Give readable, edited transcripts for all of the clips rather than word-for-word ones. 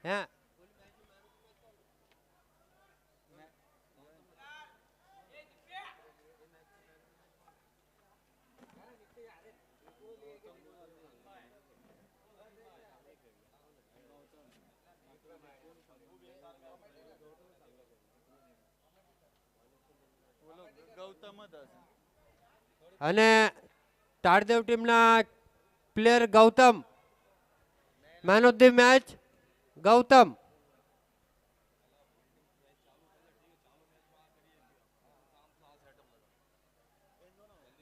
હે અને તાળદેવ ટીમના player Gautam, man of the match Gautam.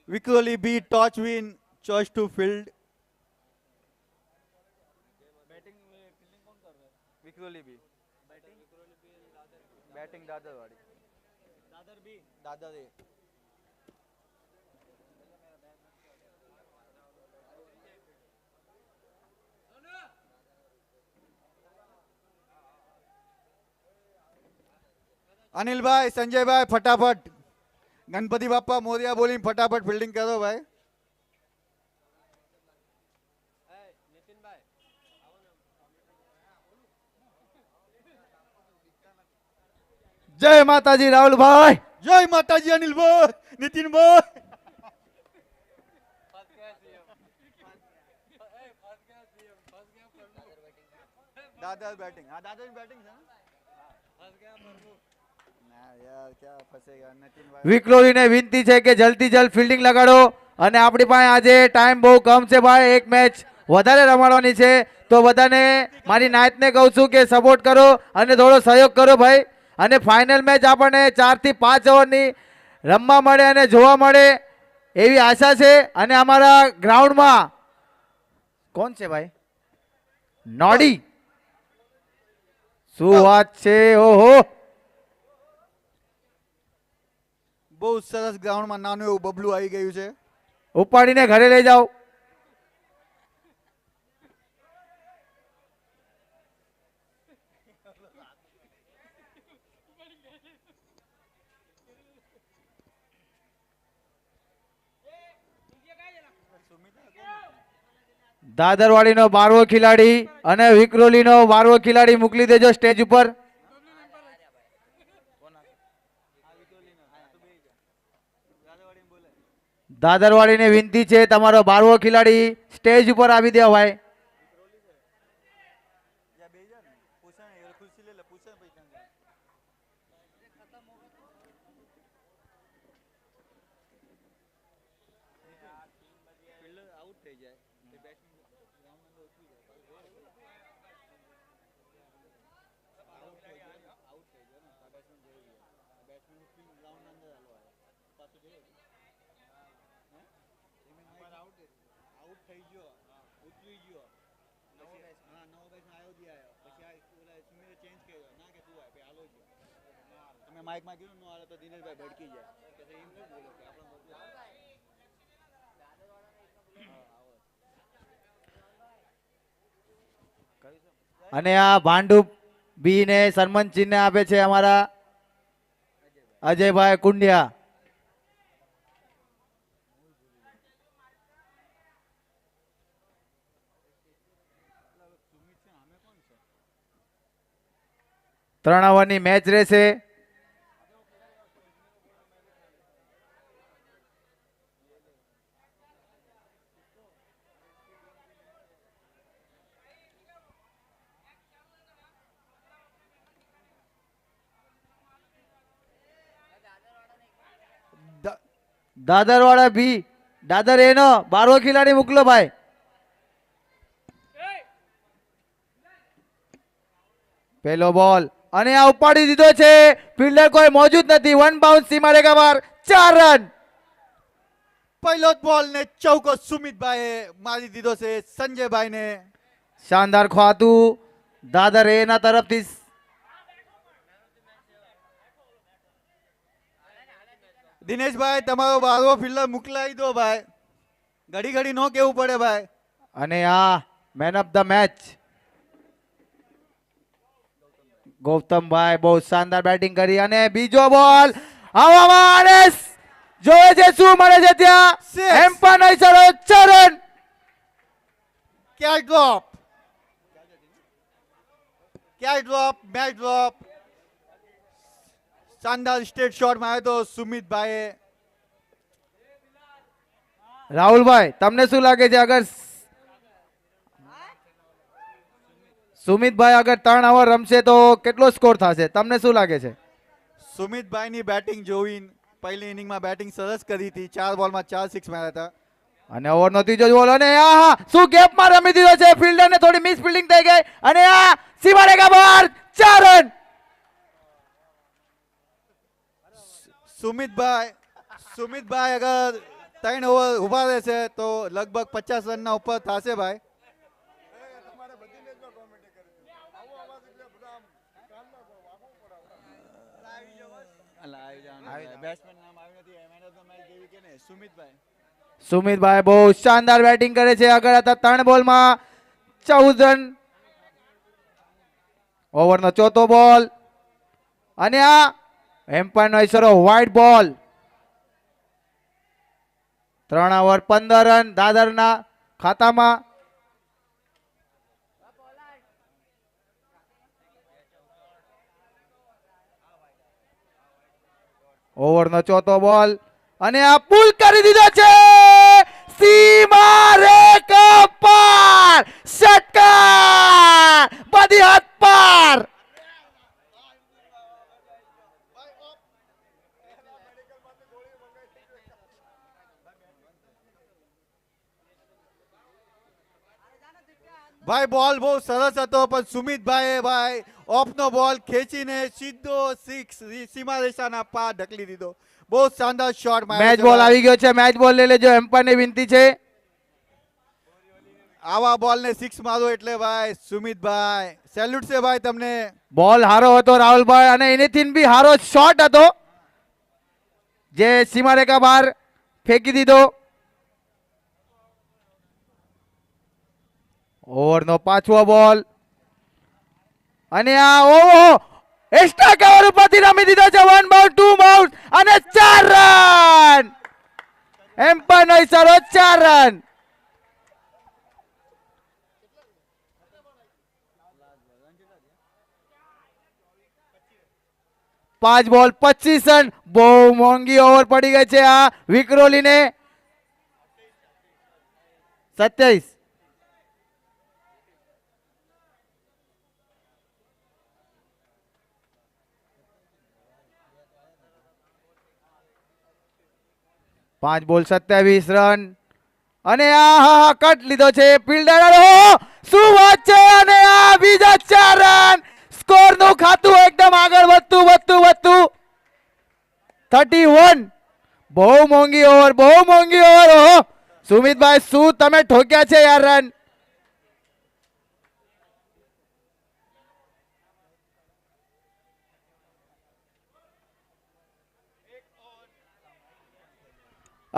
Vikroli B, touch win, choice to field. Vikroli B. Batting Dadar wadi. Dadar B. Dadar A. Anil भाई, संजय भाई, फटाफट गणपति बापा मोरिया बोलिंग, फटाफट फील्डिंग करो भाई. जय माताजी राहुल भाई. जय माताजी अनिल भाई, नितिन भाई. दादा बैटिंग, हाँ दादा बैटिंग है ना यार, क्या फंसेगा नितिन भाई. વિક્રોલીને વિનંતી છે કે જલ્દી જલ્દ ફિલ્ડિંગ લગાડો અને આપણી પાસે આજે ટાઈમ બહુ કમ છે ભાઈ, એક મેચ વધારે રમાડવાની છે તો બધાને મારી નાયતને કહું છું કે સપોર્ટ કરો અને થોડો સહયોગ કરો ભાઈ. અને ફાઇનલ મેચ આપણને 4 થી 5 ઓવરની રમવા મળે અને જોવા મળે એવી આશા છે. અને અમારા ગ્રાઉન્ડમાં કોણ છે ભાઈ? નોડી. શું વાત છે, ઓહો. બહુ સરસ ગ્રાઉન્ડમાં નાનું એવું બબલું આવી ગયું છે. ઉપાડીને ઘરે લઈ જાઓ. દાદરવાડીનો 12વો ખેલાડી અને વિક્રોલીનો 12વો ખેલાડી મોકલી દેજો સ્ટેજ ઉપર. દાદરવાડીને વિનંતી છે તમારો 12વો ખેલાડી સ્ટેજ ઉપર આવી દેવો ભાઈ. માઇક માં કીધું નો આવે તો દિનેશભાઈ ભડકી જાય. અને આ ભાંડુ બી ને સન્માન ચિહ્ન આપે છે અમારા અજયભાઈ કુંડિયા. ત્રણ ઓવરની મેચ રહેશે. દાદરવાળા બી, દાદર એનો 12વો ખેલાડી મોકલો ભાઈ. પેલો બોલ અને આ ઉપાડી દીધો છે, ફિલ્ડર કોઈ મોજૂદ નથી. 1 બાઉન્સ થી મારેગા બાર, 4 રન. પહેલો જ બોલ ને ચૌકો સુમિતભાઈ મારી દીધો છે સંજયભાઈ ને. શાનદાર ખાતું દાદર એના તરફથી. દિનેશભાઈ તમારો 12વો ફિલ્ડર મોકલાવી દો ભાઈ, ઘડી ઘડી નો કેવું પડે ભાઈ. અને આ મેન ઓફ ધ મેચ ગૌતમભાઈ બહુ શાનદાર બેટિંગ કરી. અને બીજો બોલ હવામાં જોવે છે શું મળે છે ત્યાં. એમ પણ નહીં સર 4 રન. ક્યાં ડ્રોપ ક્યાંય ડ્રોપ, મેચ ડ્રોપ. શાનદાર સ્ટેટ શોટ માર્યો તો સુમિતભાઈએ. રાહુલભાઈ તમને શું લાગે છે અગર સુમિતભાઈ અગર 3 ઓવર રમશે તો કેટલો સ્કોર થશે તમને શું લાગે છે? સુમિતભાઈની બેટિંગ જોઈને પહેલી ઇનિંગમાં બેટિંગ સરસ કરી હતી. 4 બોલમાં 4 સિક્સ માર્યા હતા. અને ઓવરનો ત્રીજો બોલ અને આહા શું ગેપમાં રમી દીધો છે. ફિલ્ડરને થોડી મિસ ફિલ્ડિંગ થઈ ગઈ અને આ સીમા રેખા બહાર 4 રન. સુમિતભાઈ અગર 3 ઓવર ઉભા રહેશે તો લગભગ 50 રનના ઉપર થશે ભાઈ. સુમિતભાઈ બહુ શાનદાર બેટિંગ કરે છે. આગળ હતા 3 બોલમાં 14 રન. ઓવરનો ચોથો બોલ અને આ એમ્પાયરનો ઈશારો વ્હાઈટ બોલ. 3 ઓવર 15 રન દાદરના ખાતામાં. ઓવરનો ચોથો બોલ અને આ પુલ કરી દીધો છે. સીમા રેખા પાર. ષટકાર બધી હાથ પાર. ભાઈ બોલ બહુ સરસ હતો પણ સુમિતભાઈએ ભાઈ ઓફનો બોલ ખેંચીને સીધો સિક્સ સીમા રેખાના પાર ઢકલી દીધો. બહુ શાનદાર શોટ મેચ બોલ આવી ગયો છે. મેચ બોલ લઈ લેજો. એમ્પાયરની વિનંતી છે. આવા બોલને સિક્સ મારો એટલે ભાઈ સુમિતભાઈ સેલ્યુટ છે ભાઈ તમને. બોલ હારો હતો રાહુલભાઈ અને એનીથી બી હારો શોટ હતો જે સીમા રેખા બહાર ફેંકી દીધો. ઓવરનો 5મો બોલ અને આ ઓહો એક્સ્ટ્રા કવર ઉપરથી રમી દીધો છે. 1 બાઉન્ડ 2 બાઉન્ડ અને 4 રન. એમ્પાયરનો ઈશારો 4 રન. 5 બોલ 25 રન. બહુ મોંઘી ઓવર પડી ગઈ છે આ વિક્રોલીને. 27. પાંચ બોલ 27 રન અને આ કટ લીધો છે ફિલ્ડર. શું વાત છે અને આ બીજા 4 રન. સ્કોર નું ખાતું એકદમ આગળ વધતું 31. બહુ મોંઘી ઓવર ઓહો સુમિતભાઈ શું તમે ઠોક્યા છે યાર રન.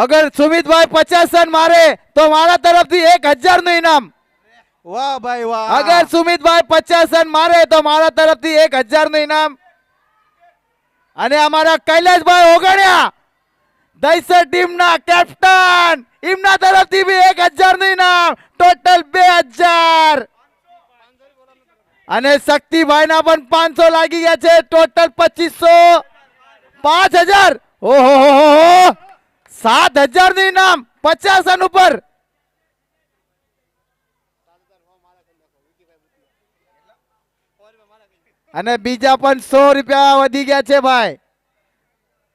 અગર સુમિતભાઈ 50 રન મારે તો મારા તરફથી 1000 નું ઇનામ. વાહ ભાઈ વાહ. અગર સુમિતભાઈ 50 રન મારે તો મારા તરફથી 1000 નું ઇનામ. અને અમારા કૈલાશભાઈ ઓગણિયા દહીસર ટીમના કેપ્ટન એમના તરફથી બી 1000 નું ઇનામ. ટોટલ 2000 અને શક્તિભાઈ ના પણ 500 લાગી ગયા છે. ટોટલ 2500. 5000 ઓહો 7000 નું ઇનામ 50 રન ઉપર. અને બીજા પણ 100 રૂપિયા વધી ગયા છે ભાઈ.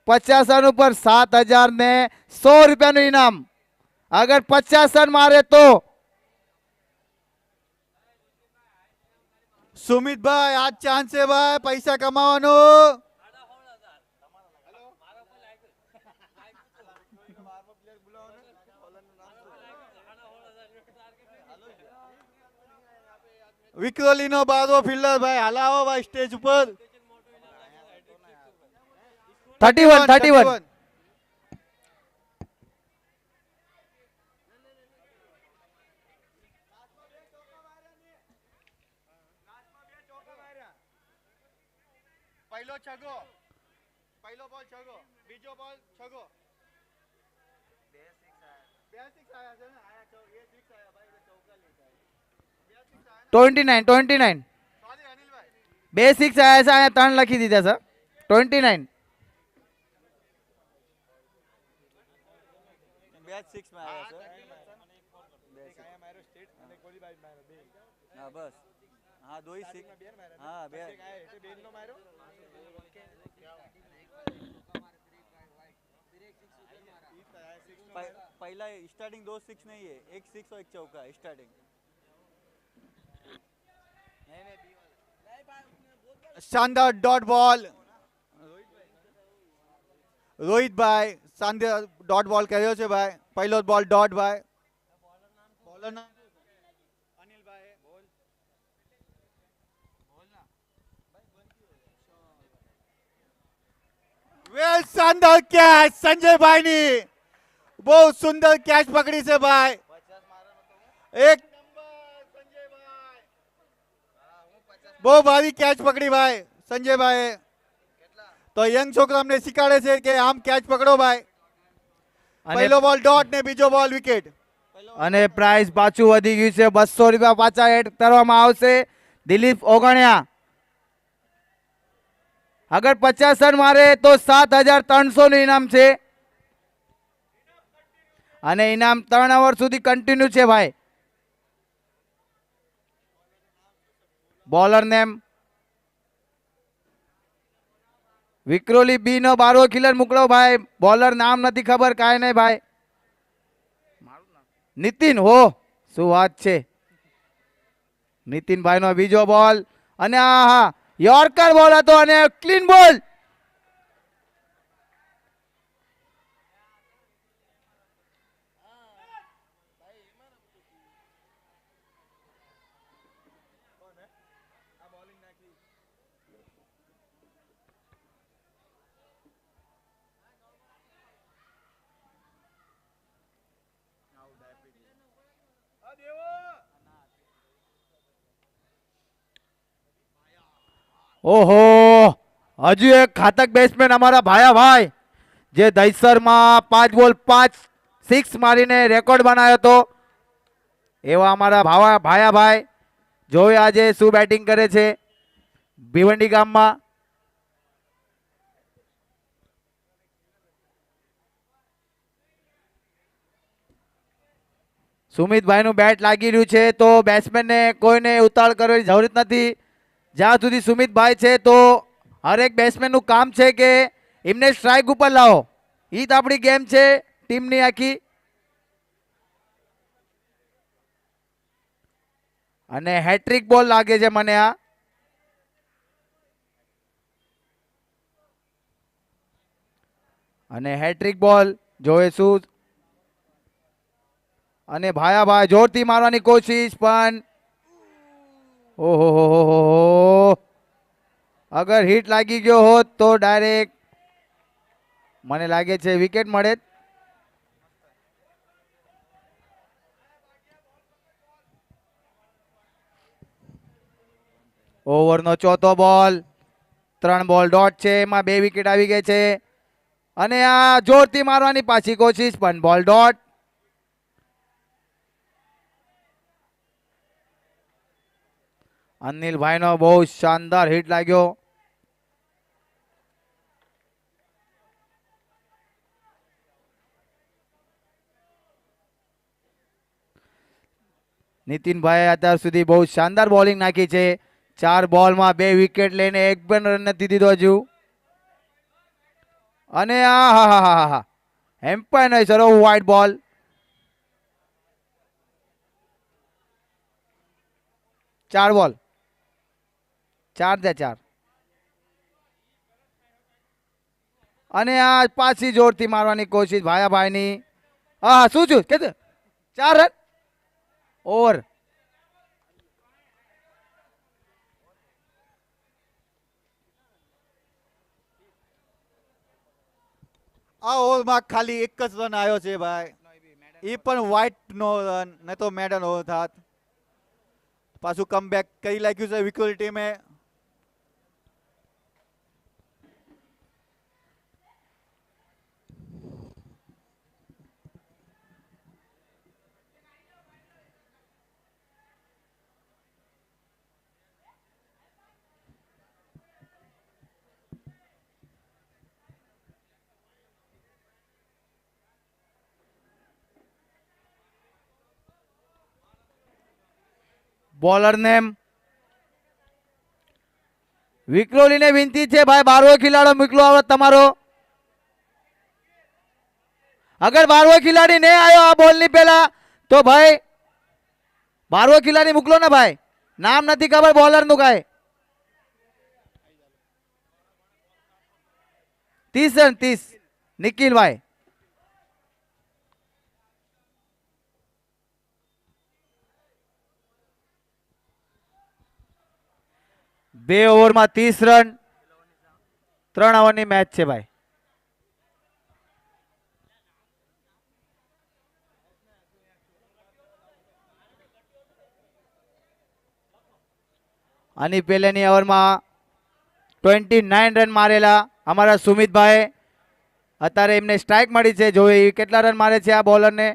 50 રન ઉપર 7000 ને 100 રૂપિયાનું ઇનામ. અગર 50 રન મારે તો સુમિતભાઈ આ ચાન્સ છે ભાઈ પૈસા કમાવાનો. વિક્રોલીનો બારો ફિલ્ડર ભાઈ હલાવો ભાઈ સ્ટેજ ઉપર. 31. પહેલો છગો, પહેલો બોલ છગો, બીજો બોલ છગો. 2 સિક્સ આયા છે ને, આયા છો, એ સિક્સ આયા ભાઈ, એટલે ચૌકા લેતા. 29. સોરી અનિલભાઈ. બે 6 આવ્યા છે, અહીંયા 3 લખી દીધા છે. 29. બેચ 6 માં આવ્યા છે. હા બસ. હા દોઈ 6. હા બે. पहला स्टार्टिंग 2 6 नहीं है, एक 6 और एक चौका स्टार्टिंग. शानदार डॉट बॉल रोहित भाई शानदार डॉट बॉल કર્યો છે ભાઈ. પહેલો બોલ ડોટ ભાઈ. બોલર ના અનિલ ભાઈ બોલ. વેલ શાનદાર કેચ સંજયભાઈ ની. બહુ સુંદર કેચ પકડી છે ભાઈ. એક બહુ ભારી કેચ પકડી ભાઈ સંજયભાઈ. તો યંગ છોકરા અમને શીખવાડે છે કે આમ કેચ પકડો ભાઈ. અને પહેલો બોલ ડોટ ને બીજો બોલ વિકેટ. અને પ્રાઇઝ પાછું વધી ગયું છે. 200 રૂપિયા પાછા એડ કરવામાં આવશે. દિલીપ ઓગણિયા અગર 50 રન મારે તો 7300 નું ઇનામ છે. અને ઇનામ 3 અવર સુધી કન્ટિન્યુ છે ભાઈ. બોલર નેમ વિક્રોલી બી નો 12 ખિલર મોકલો ભાઈ. બોલર નામ નથી ખબર, કાંઈ નહીં ભાઈ. નીતિન હો, શું વાત છે. નીતિનભાઈ નો બીજો બોલ અને હા યોર્કર બોલ હતો અને ક્લીન બોલ. ઓહો, હજુ એક ઘાતક બેટ્સમેન અમારા ભાઈ જે દહીસરમાં 5 બોલ 5 6 મારીને રેકોર્ડ બનાવ્યો હતો, એવા અમારા ભાઈ જોઈ આજે શું બેટિંગ કરે છે ભીવંડી ગામમાં. સુમિતભાઈ નું બેટ લાગી રહ્યું છે તો બેટ્સમેનને કોઈને ઉતાળ કરવાની જરૂર નથી. જ્યાં સુધી સુમિતભાઈ છે તો હરેક બેટ્સમેન નું કામ છે કે એમને સ્ટ્રાઇક ઉપર લાવો. ઈ જ આપણી ગેમ છે ટીમની આખી. અને હેટ્રિક બોલ લાગે છે મને આ. અને હેટ્રિક બોલ જોએ શું. અને ભાઈ જોરથી મારવાની કોશિશ પણ ઓહો હો, અગર હિટ લાગી ગયો હોત તો ડાયરેક્ટ મને લાગે છે વિકેટ મળે. ઓવરનો ચોથો બોલ. 3 બોલ ડોટ છે, એમાં 2 વિકેટ આવી ગઈ છે. અને આ જોરથી મારવાની પાછી કોશિશ પણ બોલ ડોટ. અનિલભાઈ નો બહુ શાનદાર હિટ લાગ્યો. નીતિનભાઈ અત્યાર સુધી બહુ શાનદાર બોલિંગ નાખી છે. 4 બોલમાં 2 વિકેટ લઈને એક પણ રન નથી દીધો હજુ. અને હા એમ્પાયર નહીં સર, વાઇડ બોલ. ચાર બોલ 4 અને આ પાછી જોરથી મારવાની કોશિશ ભાઈની. હા શું છું કે 4 રન ઓવર. આ ઓવરમાં ખાલી એક જ રન આવ્યો છે ભાઈ. એ પણ વ્હાઇટ નો રન, નહીં તો મેડન ઓવર થાત. પાછું કમબેક કરી લાગ્યું છે વિક્ટોરી ટીમે. બોલરને વિક્રોલીને વિનંતી છે ભાઈ 12વો ખિલાડો મોકલો આવે તમારો. અગર 12વો ખિલાડી નહીં આવ્યો આ બોલની પહેલા તો ભાઈ 12વો ખિલાડી મોકલો ને ભાઈ. નામ નથી ખબર બોલરનું કાંઈ. 30 રન 30 નિખિલભાઈ. 2 ઓવરમાં 30 રન 3 ઓવરની મેચ છે ભાઈ. આની પહેલાની ઓવરમાં 29 રન મારેલા અમારા સુમિતભાઈ. અત્યારે એમને સ્ટ્રાઇક મળી છે. જોઈએ કેટલા રન મારે છે આ બોલરને.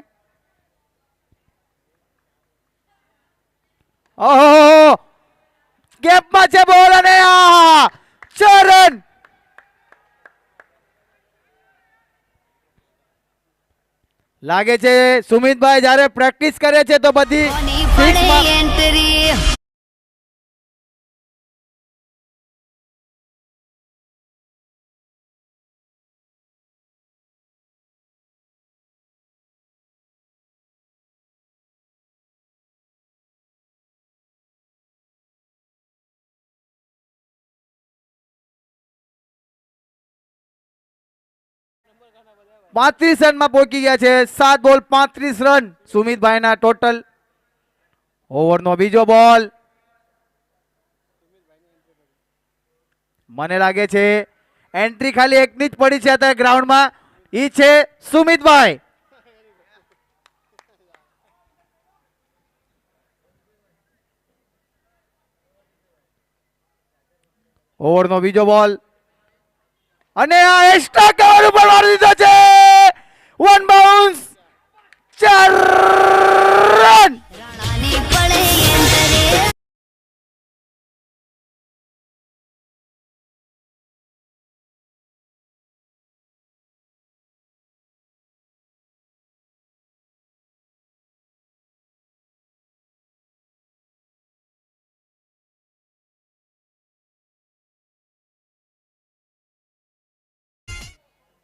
ઓહો ગેપમાં છે બોલ અને 4 રન. લાગે છે સુમિતભાઈ જ્યારે પ્રેક્ટિસ કરે છે તો બધી પાંત્રીસ રનમાં પહોંચી ગયા છે. 7 બોલ 35 રન સુમિતભાઈના ટોટલ. ઓવરનો બીજો બોલ. મને લાગે છે એન્ટ્રી ખાલી એકની જ પડી છે અત્યારે ગ્રાઉન્ડમાં. ઈ છે સુમિતભાઈ. ઓવરનો બીજો બોલ અને આ એક્સ્ટ્રા કવર ઉપર મારી દીધો છે. 1 bounce 4 run.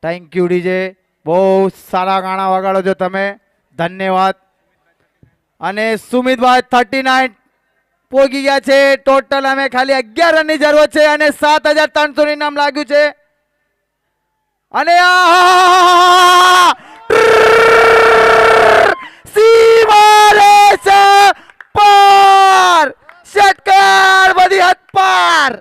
Thank you DJ. બહુ સારા ગાણા વગાડો છો તમે. ધન્યવાદ. અને સુમિતભાઈ 39 પોગી ગયા છે. ટોટલ અમે ખાલી 11 રનની જરૂર છે અને 7300 ઇનામ લાગ્યું છે. અને સીમારે છે પાર. ષટકાર બધી હદ પાર.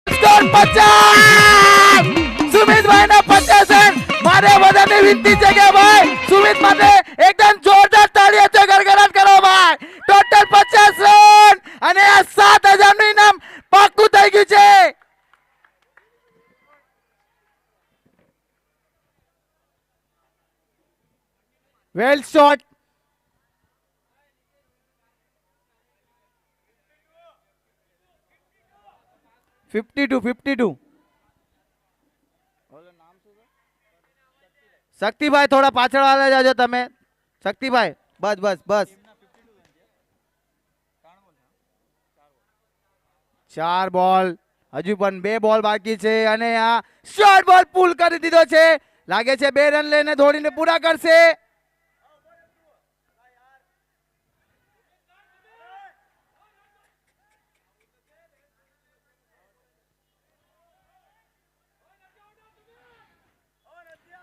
સ્કોર 50. સુમિતભાઈના 50 રન. મારે બધાને વિનંતી છે કે ભાઈ સુમિત માટે એકદમ જોરદાર તાળીઓથી ગડગડાટ કરો ભાઈ. ટોટલ 50 રન અને આ 7000 નું ઇનામ પાક્કું થઈ ગયું છે. Well shot. Fifty two. શક્તિભાઈ થોડા પાછળ આવી જાજો તમે. શક્તિભાઈ બસ બસ બસ. 4 બોલ હજુ પણ 2 બોલ બાકી છે અને આ શોર્ટ બોલ પુલ કરી દીધો છે. લાગે છે 2 રન લઈને દોડીને પૂરા કરશે.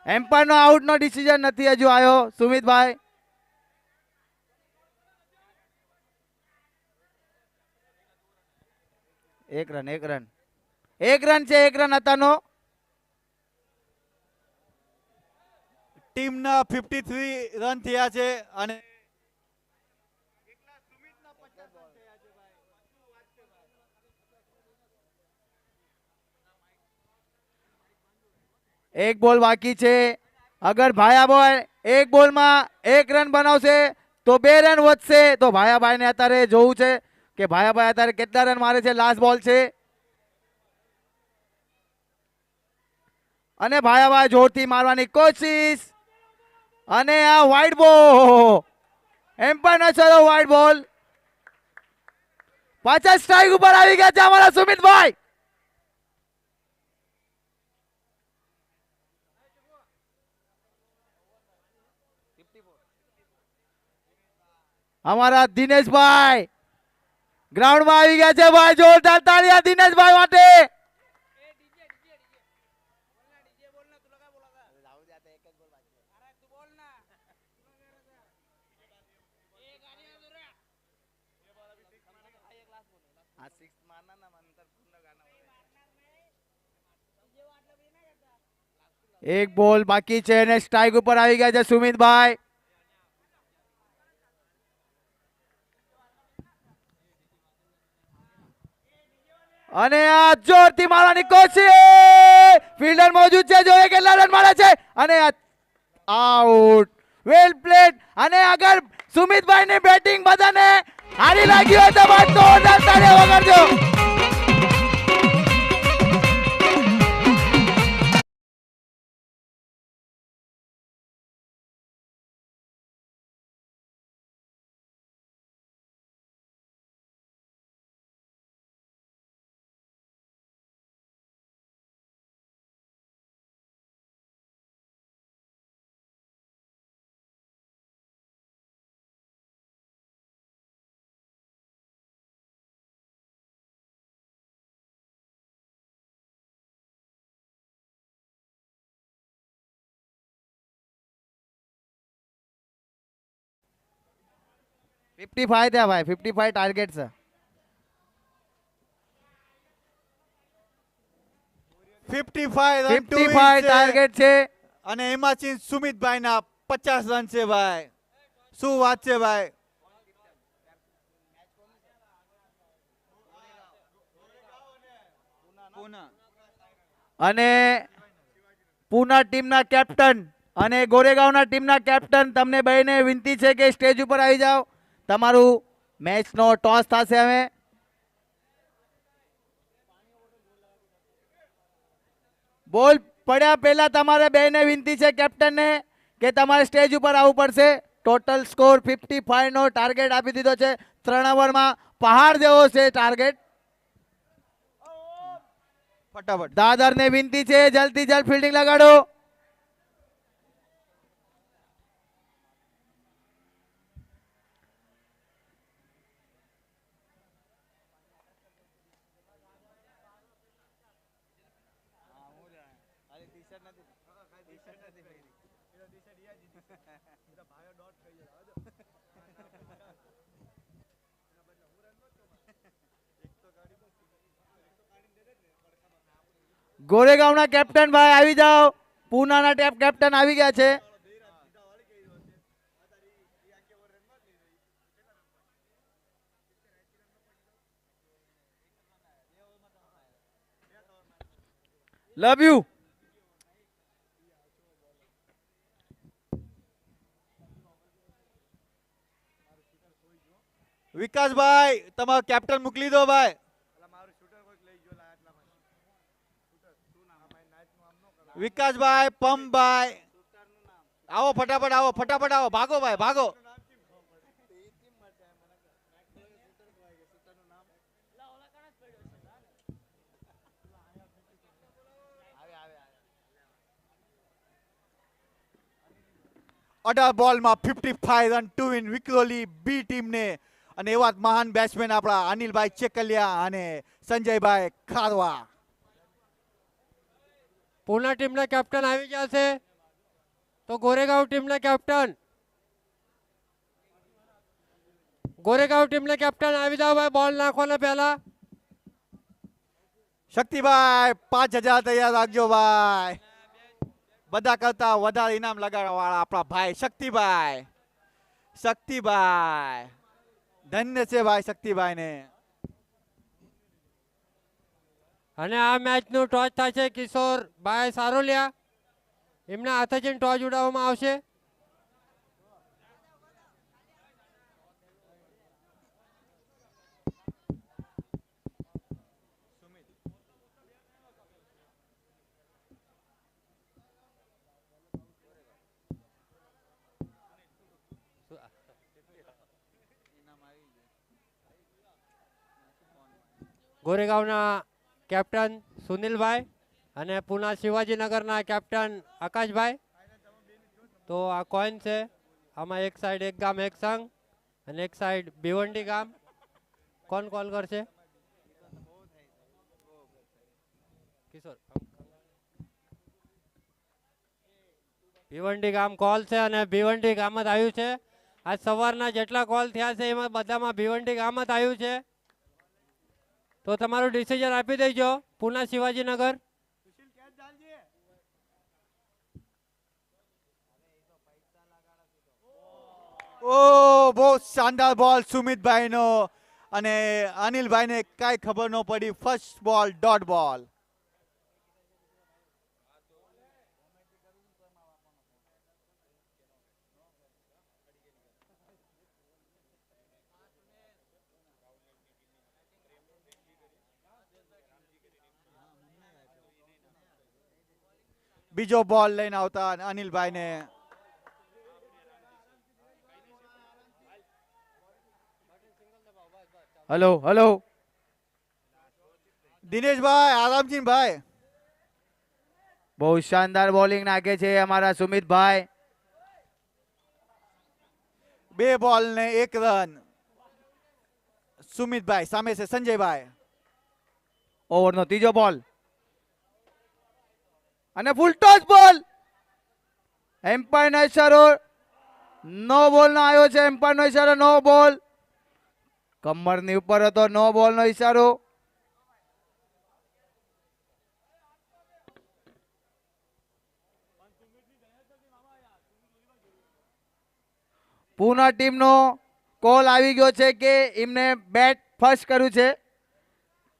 એમ્પાયરનો આઉટનો ડિસિઝન નથી હજુ આવ્યો સુમિતભાઈ. એક રન છે, એક રન હતાનો. ટીમના 53 રન થયા છે અને એક બોલ બાકી છે. અગર ભાયાભાઈ એક બોલમાં એક રન બનાવશે તો 2 રન વધશે. તો ભાયાભાઈને અત્યારે જોવું છે કે ભાયાભાઈ અત્યારે કેટલા રન મારે છે. લાસ્ટ બોલ છે અને ભાયાભાઈ જોરથી મારવાની કોશિશ અને આ વાઇડ બોલ. એમ્પાયર નો ચલો વાઇડ બોલ. પાછા સ્ટ્રાઇક ઉપર આવી ગયા છે અમારા સુમિતભાઈ. અમારા દિનેશભાઈ ગ્રાઉન્ડમાં આવી ગયા છે ભાઈ. જોરદાર તાળીયા દિનેશભાઈ માટે. એક બોલ બાકી છે અને સ્ટ્રાઇક ઉપર આવી ગયા છે સુમિતભાઈ. અને આ જોરથી મારવાની કોશિશ. ફિલ્ડર મોજૂદ છે, જોઈએ કેટલા રન મારે છે અને આઉટ. વેલ પ્લેડ. અને અગર સુમિતભાઈ ની બેટિંગ બધાને હારી લાગી હોય તો બાદ જોરદાર તાળીઓ વગાડજો. ફિફ્ટી ફાઈવ થયા ભાઈ. 55 ટાર્ગેટ છે. 55 રન 55 ટાર્ગેટ છે. અને એમાંથી સુમિતભાઈ ના 50 રન છે ભાઈ. શું વાત છે ભાઈ. અને પૂના ટીમના કેપ્ટન અને ગોરેગાંવના ટીમના કેપ્ટન તમને બેને વિનંતી છે કે સ્ટેજ ઉપર આવી જાઓ. તમારું મેચનો ટોસ થશે હવે. બોલ પડ્યા પહેલા તમારે બેને વિનંતી છે કેપ્ટનને કે તમારે સ્ટેજ ઉપર આવવું પડશે. ટોટલ સ્કોર 55 નો ટાર્ગેટ આપી દીધો છે. 3 ઓવરમાં પહાડ જેવો છે ટાર્ગેટ. ફટાફટ દાદરને વિનંતી છે જલ્દી જલ્દ ફિલ્ડિંગ લગાડો. ગોરેગાંવના કેપ્ટન ભાઈ આવી જાઓ. પૂનાના કેપ્ટન આવી ગયા છે. Love you. વિકાસભાઈ તમારો કેપ્ટન મોકલી દો ભાઈ. વિકાસભાઈ પંપભાઈ આવો ફટાફટ આવો ફટાફટ આવો. ભાગો ભાઈ ભાગો. અઢાર બોલમાં 55 રન ટુ વિન વિક્રોલી બી ટીમને. અને એવા જ મહાન બેટ્સમેન આપણા અનિલભાઈ ચેકલિયા અને સંજયભાઈ ખારવા. પૂના ટીમના કેપ્ટન આવી ગયા છે. તો ગોરેગાંવ ટીમના કેપ્ટન આવી જાઓ ભાઈ, બોલ નાખો ને પહેલા. શક્તિભાઈ 5000 તૈયાર રાખજો ભાઈ. બધા કરતા વધારે ઇનામ લગાડવા વાળા આપણા ભાઈ શક્તિભાઈ. ધન્ય છે ભાઈ શક્તિભાઈ ને. અને આ મેચનું ટોચ થશે કિશોરભાઈ સારોલિયા. એમના હાથેથી ટોચ ઉડાવવામાં આવશે. ગોરેગાંવના કેપ્ટન સુનિલભાઈ અને પુના શિવાજીનગરના કેપ્ટન આકાશભાઈ. તો આ કોઈન છે, આમાં એક સાઈડ એક ગામ એક સંઘ અને એક સાઈડ ભિવંડી ગામ. કોણ કોલ કરશે? કિશોર. ભિવંડી ગામ કોલ છે અને ભિવંડી ગામ જ આવ્યું છે. આજ સવારના જેટલા કોલ થયા છે એમાં બધામાં ભિવંડી ગામ જ આવ્યું છે. તો તમારું ડિસિઝન આપી દેજો. પુના શિવાજીનગર. ઓ બહુ શાનદાર બોલ સુમિતભાઈ નો, અને અનિલભાઈ ને કઈ ખબર ન પડી. ફર્સ્ટ બોલ ડોટ બોલ. બીજો બોલ લઈને આવતા અનિલભાઈ ને. Hello hello. દિનેશભાઈ આરામજી ભાઈ. બહુ શાનદાર બોલિંગ નાખે છે અમારા સુમિતભાઈ. 2 બોલ ને 1 રન. સુમિતભાઈ સામે છે સંજયભાઈ. ઓવરનો ત્રીજો બોલ અને ફૂલ ટોસ બોલ. એમ્પાયર નો ઇશારો, નો બોલ નો આવ્યો છે. એમ્પાયર નો ઇશારો, નો બોલ. કમરની ઉપર હતો, નો બોલ નો ઇશારો. પૂના ટીમનો કોલ આવી ગયો છે કે એમને બેટ ફર્સ્ટ કર્યું છે.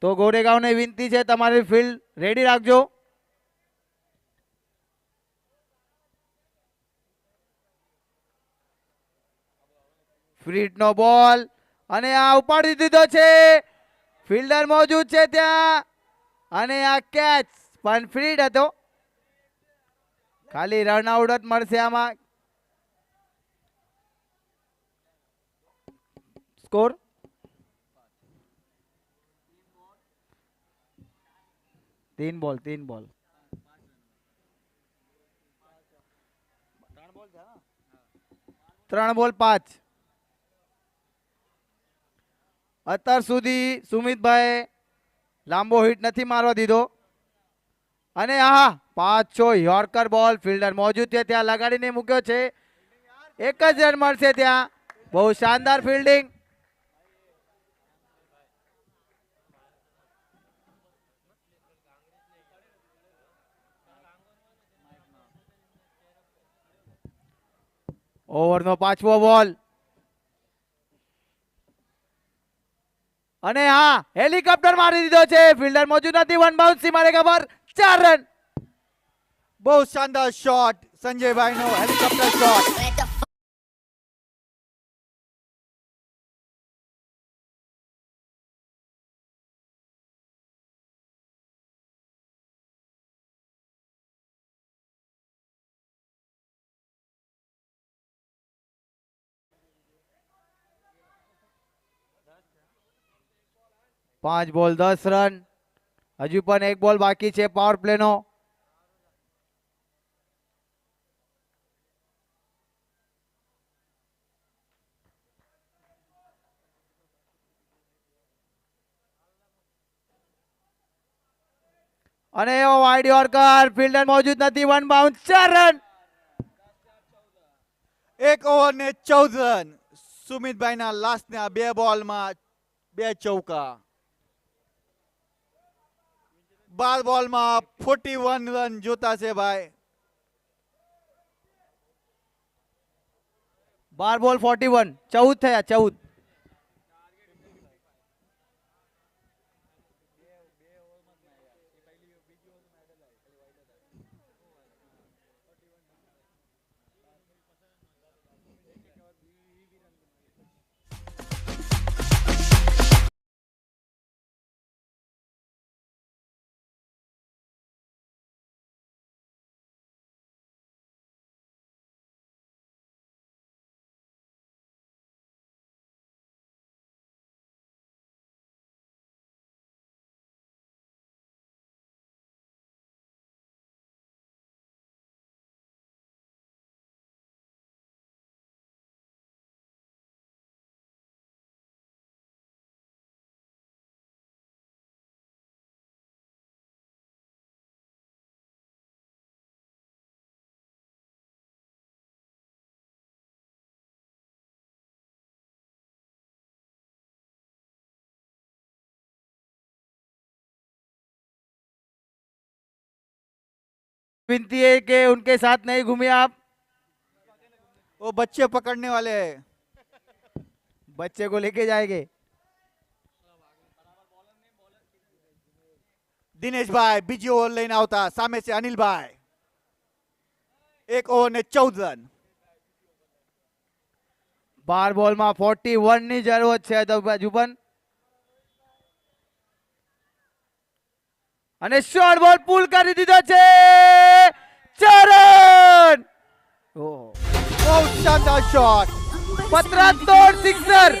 તો ગોરેગાંવને વિનંતી છે, તમારી ફિલ્ડ રેડી રાખજો. ફ્રીટ નો બોલ અને આ ઉપાડી દીધો છે. ફિલ્ડર મોજૂદ છે ત્યાં અને આ કેચ પણ ફ્રીટ હતો. ખાલી રન આઉટ જ મળશે આમાં. સ્કોર 3 બોલ 3 બોલ. 3 બોલ 5. અત્યાર સુધી સુમિતભાઈ લાંબો હિટ નથી મારવા દીધો. અને હા, પાછો યોર્કર બોલ. ફિલ્ડર મોજૂદ છે ત્યાં, લગાડીને મૂક્યો છે. એક જ રન મળશે ત્યાં. બહુ શાનદાર ફિલ્ડિંગ. ઓવરનો 5મો બોલ અને હા, હેલિકોપ્ટર મારી દીધો છે. ફિલ્ડર મોજૂદ નથી. 1 બાઉન્સ થી મારે ખબર 4 રન. બહુ શાનદાર શોટ સંજયભાઈ નો, હેલિકોપ્ટર શોટ. પાંચ બોલ 10 રન. હજુ પણ 1 બોલ બાકી છે પાવર પ્લે નો. અને એવો વાઇડ યોર્કર. ફિલ્ડર મોજૂદ નથી. 1 બાઉન્સ 4 રન. એક ઓવર ને 14 રન. સુમિતભાઈના લાસ્ટના 2 બોલમાં 2 ચૌકા. 12 બોલમાં 41 રન જોતા છે ભાઈ. 12 બોલ 41, 14 થયા 14. विनती है कि उनके साथ नहीं घूमिए आप. वो बच्चे पकड़ने वाले हैं. बच्चे को लेके जाएंगे. દિનેશભાઈ બીજી ઓવર લઈને આવતા. સામે છે અનિલભાઈ. 1 ઓવર ને 14 રન. 12 બોલમાં 41 ની જરૂરત છે તો બાજુ પણ. અને શોર્ટ બોલ પુલ કરી દીધો છે. 4 રન. ઓહો, બહુ શાનદાર શોટ. પતરા તોડ સિક્સર.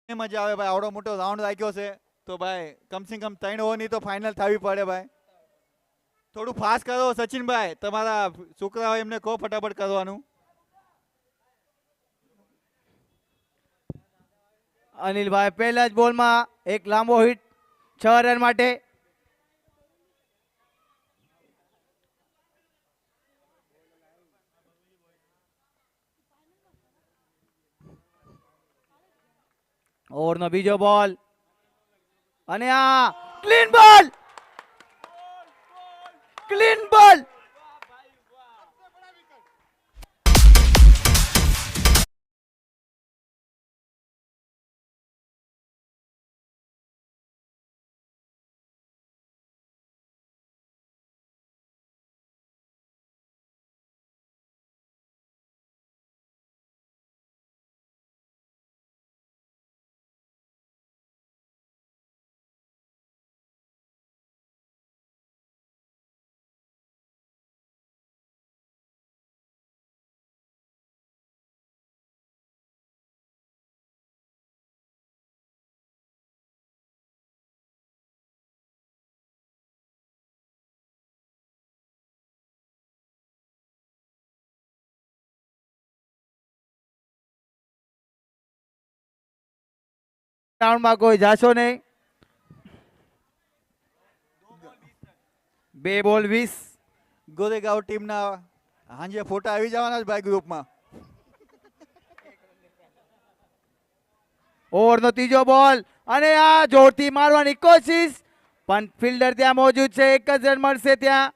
મજા આવે ભાઈ. આવડો મોટો રાઉન્ડ રાખ્યો છે તો ભાઈ કમસે કમ 3 ઓવરની તો ફાઇનલ થવી પડે ભાઈ. થોડું ફાસ્ટ કરો સચિનભાઈ. તમારા છોકરાઓ એમને કહો ફટાફટ કરવાનું. અનિલભાઈ પહેલા જ બોલમાં એક લાંબો હિટ 6 રન માટે. ઓવરનો બીજો બોલ અને આ ક્લીન બોલ. ક્લીન બોલ. રાઉન્ડમાં કોઈ જાશો નહીં. 2 બોલ 20. ગોરેગાંવ ટીમના હાંજે ફોટા આવી જવાના જ ભાઈ ગ્રુપમાં. ઓવરનો ત્રીજો બોલ અને આ જોરથી મારવાની કોશિશ પણ ફિલ્ડર ત્યાં મોજૂદ છે. 1 જ રન મળશે ત્યાં.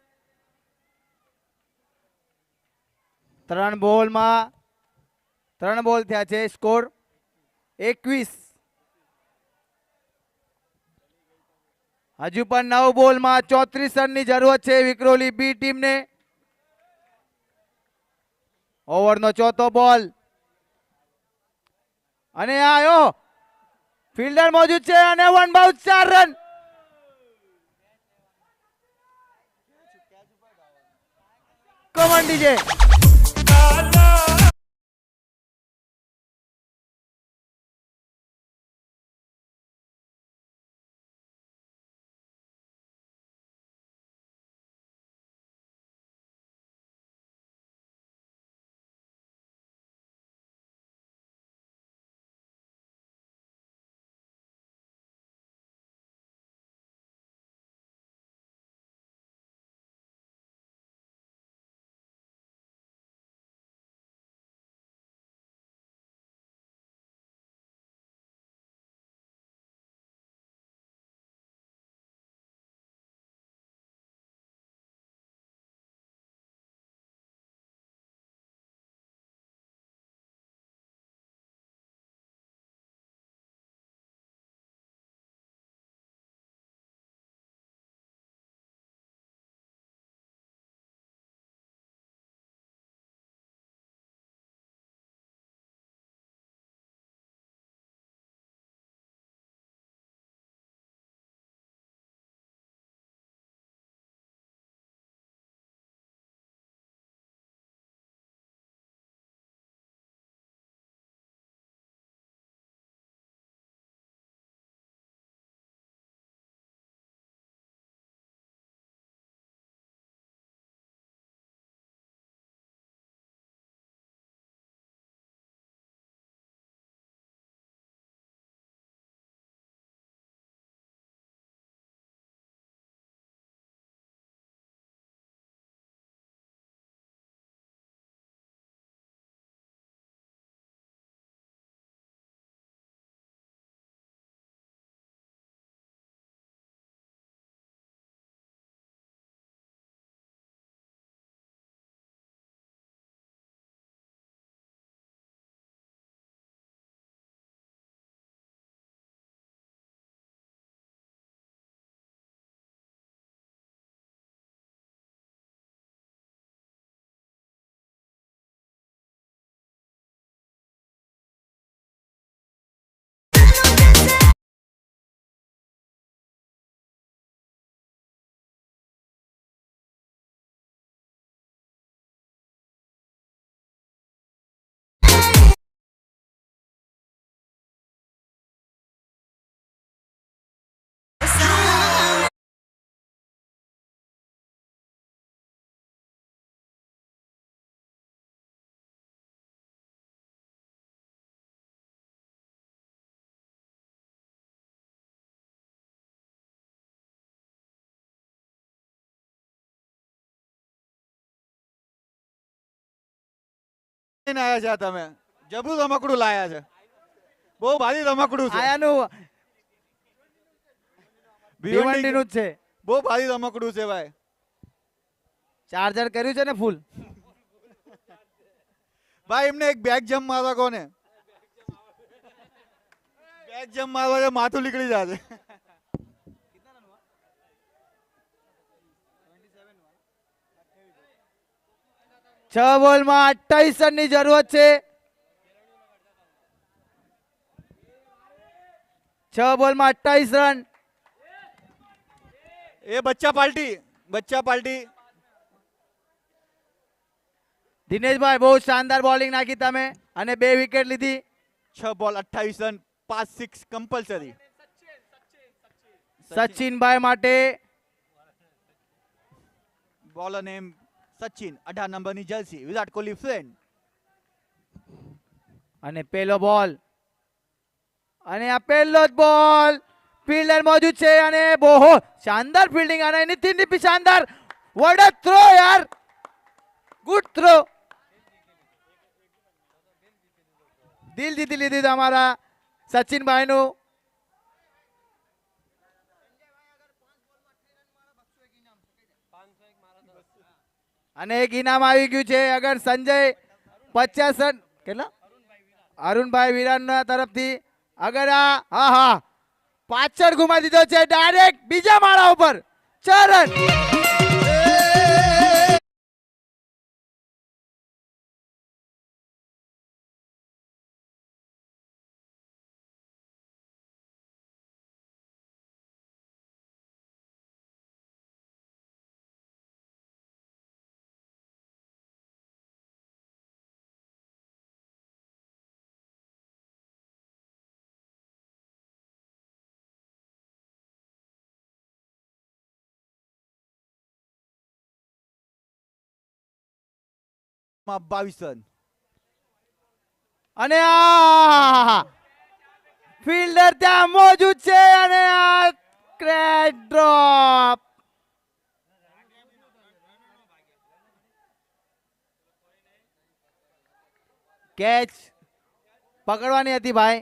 3 બોલમાં 3 બોલ થયા છે. સ્કોર 21. હજુ પણ 9 બોલમાં 34 રનની જરૂરત છે વિક્રોલી બી ટીમને. ઓવરનો ચોથો બોલ અને આ આવ્યો ફિલ્ડર મોજૂદ છે અને 1 બાઉન્સ 4 રન. કમાન્ડી છે. લઈને આયા છે આ તમે જબરું રમકડું લાયા છે. બહુ ભારી રમકડું છે. આયાનું ભીવંડીનું જ છે. બહુ ભારી રમકડું છે ભાઈ. ચાર્જર કર્યું છે ને ફૂલ. ભાઈ એમને એક બેક જમ્પ મારવા કોને બેક જમ્પ મારવા છે, માથું નીકળી જશે. છ બોલમાં 28 રનની જરૂરત છે. 6 બોલમાં 28 રન. એ બચ્ચા પાર્ટી દિનેશભાઈ બહુ શાનદાર બોલિંગ નાખી તમે અને 2 વિકેટ લીધી. 6 બોલ 28 રન 5 6 કમ્પલસરી. સચિનભાઈ માટે બોલર નેમ સચિન, 18 નંબરની જર્સી, વિરાટ કોહલી ફ્રેન્ડ. અને પેલો બોલ અને આ પહેલો જ બોલ ફિલ્ડર મોજૂદ છે અને બહુ શાનદાર ફિલ્ડિંગ અને નીતિન ની શાનદાર વોટ અ થ્રો યાર, ગુડ થ્રો. દિલ જીતી લીધી તમારા સચિનભાઈ નું. અને એક ઇનામ આવી ગયું છે. અગર સંજય 50 રન કેટલા અરુણભાઈ વિરાનના તરફથી અગર હા પાછળ ઘુમાવી દીધો છે ડાયરેક્ટ બીજા માળા ઉપર 4 રન. 22 રન. અને આ ફિલ્ડર ત્યાં મોજૂદ છે અને આ ક્રેચ ડ્રોપ. કેચ પકડવાની હતી ભાઈ.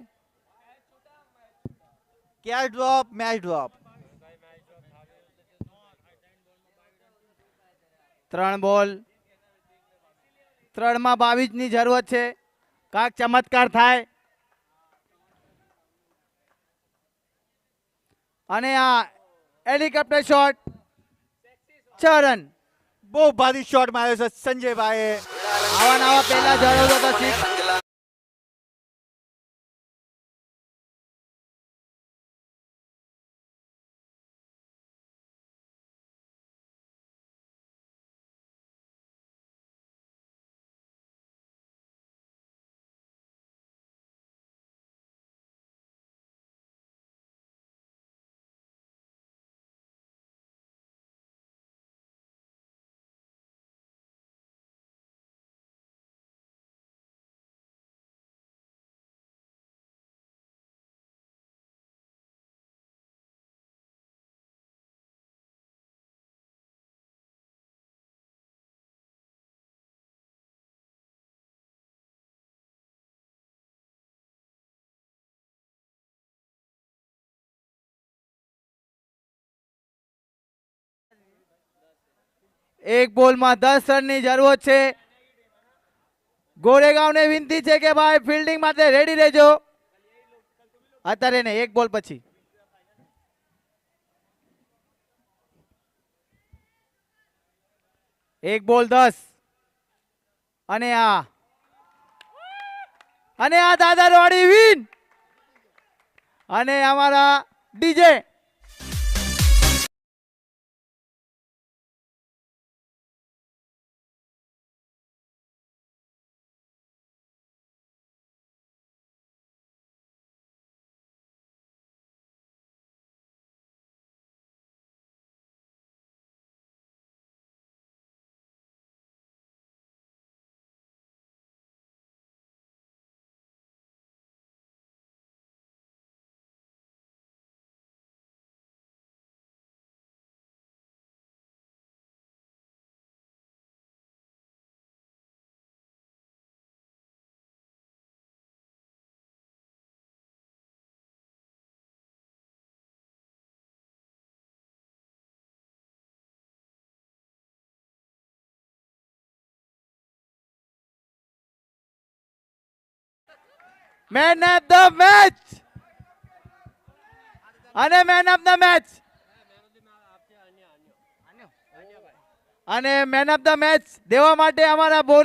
Catch drop, match drop. 3 બોલ, 3 માં 22 ની જરૂરત છે. કાંક ચમત્કાર થાય. અને આ હેલિકોપ્ટર શોટ 6 રન. બહુ ભારી શોટ માર્યો છે સંજયભાઈએ. આવા નવા પહેલા જણાવતો હતો સિક્સ. એક બોલમાં 10 રનની જરૂર છે. ગોરેગાંવને વિનંતી છે કે ભાઈ ફિલ્ડિંગ માટે રેડી રહેજો. અત્યારે ને એક બોલ પછી. એક બોલ 10. અને આ દાદરવાડી વિન. અને અમારા DJ man of the match. અને મેન ઓફ ધ મેચ. અને મેન ઓફ ધ મેચ દેવા માટે અમારા બોરે